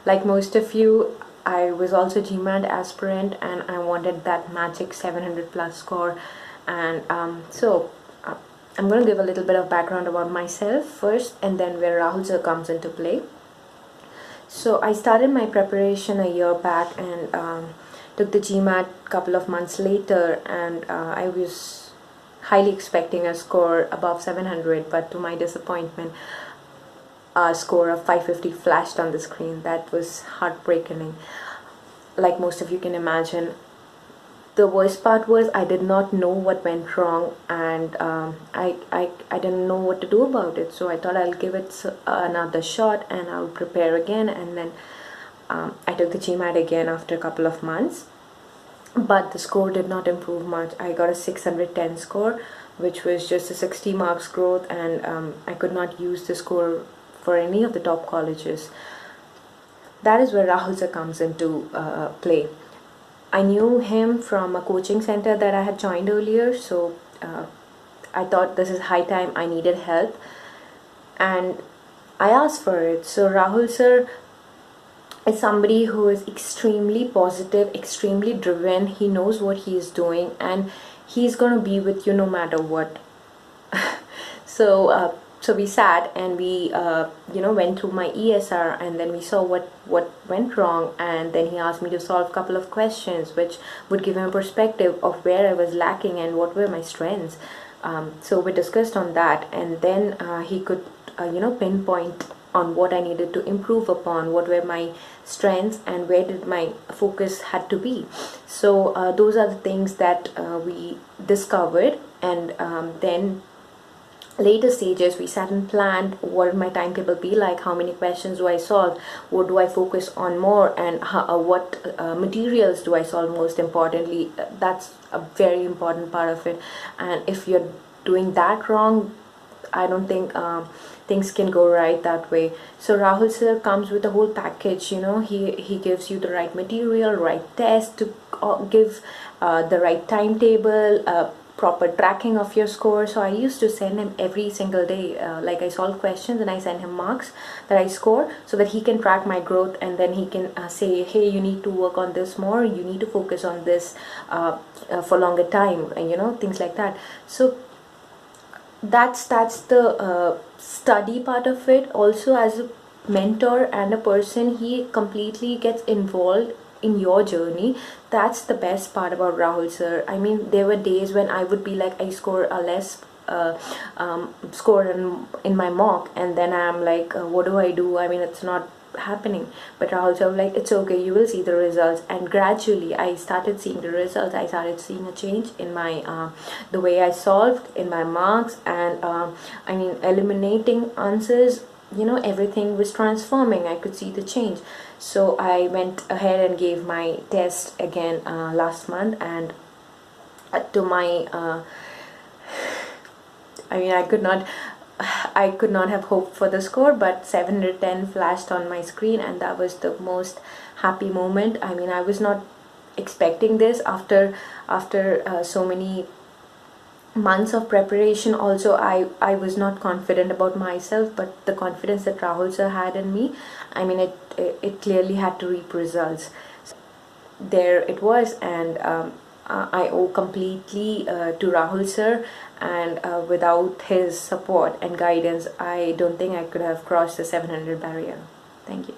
Like most of you, I was also GMAT aspirant and I wanted that magic 700 plus score. And I'm going to give a little bit of background about myself first, and then where Rahul sir comes into play. So I started my preparation a year back and took the GMAT a couple of months later, and I was highly expecting a score above 700, but to my disappointment, a score of 550 flashed on the screen. That was heartbreaking. Like most of you can imagine, the worst part was I did not know what went wrong, and I didn't know what to do about it. So I thought I'll give it another shot and I'll prepare again. And then I took the GMAT again after a couple of months, but the score did not improve much. I got a 610 score, which was just a 60 marks growth, and I could not use the score for any of the top colleges. That is where Rahul sir comes into play. I knew him from a coaching center that I had joined earlier, so I thought this is high time I needed help, and I asked for it. So Rahul sir is somebody who is extremely positive, extremely driven. He knows what he is doing, and he's gonna be with you no matter what. So we sat and we went through my ESR, and then we saw what went wrong, and then he asked me to solve a couple of questions which would give him a perspective of where I was lacking and what were my strengths. So we discussed on that, and then he could pinpoint on what I needed to improve upon, what were my strengths and where did my focus had to be. So those are the things that we discovered, and then later stages we sat and planned what would my timetable be like, how many questions do I solve, what do I focus on more, and what materials do I solve most importantly. That's a very important part of it, and if you're doing that wrong, I don't think things can go right that way. So Rahul sir comes with a whole package. He gives you the right material, right test to give the right timetable, proper tracking of your score. So I used to send him every single day, like I solve questions and I send him marks that I score, so that he can track my growth, and then he can say, hey, you need to work on this more, you need to focus on this for longer time, and things like that. So that's the study part of it. Also, as a mentor and a person, he completely gets involved in your journey. That's the best part about Rahul sir. I mean, there were days when I would be like, I score a less score in my mock, and then I'm like, what do I do? I mean, it's not happening. But Rahul sir was like, it's okay, you will see the results. And gradually I started seeing the results. I started seeing a change in my the way I solved, in my marks, and I mean, eliminating answers, everything was transforming. I could see the change. So I went ahead and gave my test again last month, and to my I mean, I could not have hoped for the score, but 710 flashed on my screen, and that was the most happy moment. I mean, I was not expecting this after so many months of preparation. Also, I was not confident about myself, but the confidence that Rahul sir had in me, I mean, it clearly had to reap results. So there it was, and I owe completely to Rahul sir, and without his support and guidance, I don't think I could have crossed the 700 barrier. Thank you.